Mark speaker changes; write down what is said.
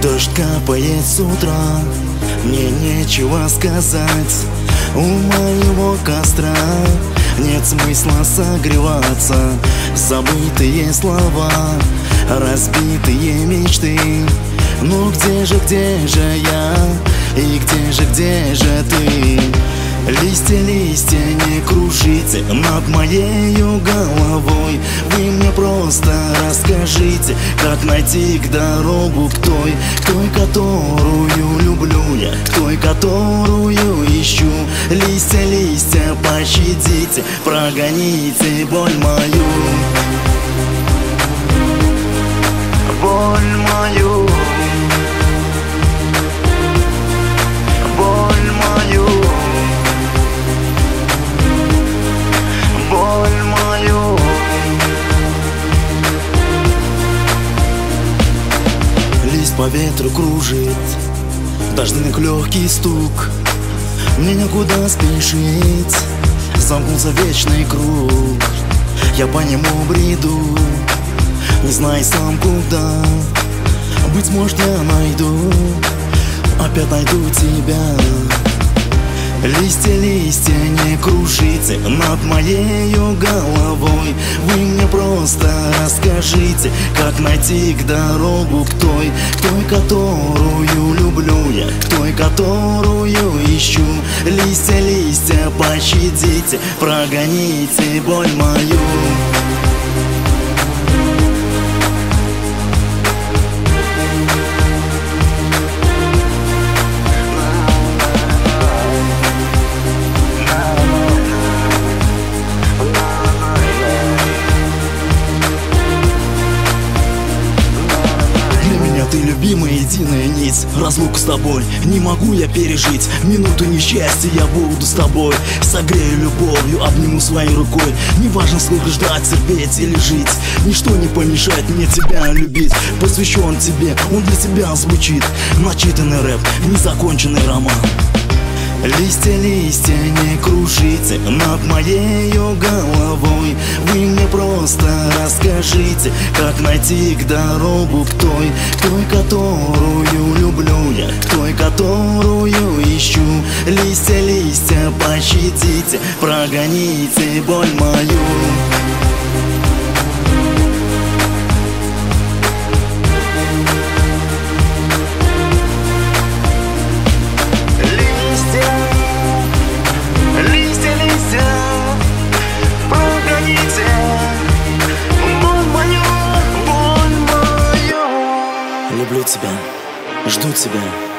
Speaker 1: Дождь капает с утра, мне нечего сказать. У моего костра нет смысла согреваться. Забытые слова, разбитые мечты. Ну где же я? И где же ты? Листья, не кружите над моею головой. Вы мне просто расскажите, как найти дорогу к той, которую люблю я, к той, которую ищу. Листья, пощадите, прогоните боль мою. Боль мою. По ветру кружит дождевик, легкий стук. Мне некуда спешить, замкнулся вечный круг. Я по нему бреду, не зная сам куда. Быть может, я найду, опять найду тебя. Листья, не кружите над моею головой. Вы мне просто расскажите, как найти дорогу к той, которую люблю я, к той, которую ищу. Листья, пощадите, прогоните боль мою. Ты любимая, единая нить, разлуку с тобой не могу я пережить. Минуту несчастья я буду с тобой. Согрею любовью, обниму своей рукой. Неважно, сколько ждать, терпеть или жить. Ничто не помешает мне тебя любить. Посвящен тебе, он для тебя звучит. Начитанный рэп, незаконченный роман. Листья, не кружите над моею головой. Вы мне просто расскажите, как найти дорогу к той, которую люблю я, к той, которую ищу. Листья, пощадите, прогоните боль мою. Люблю тебя, жду тебя.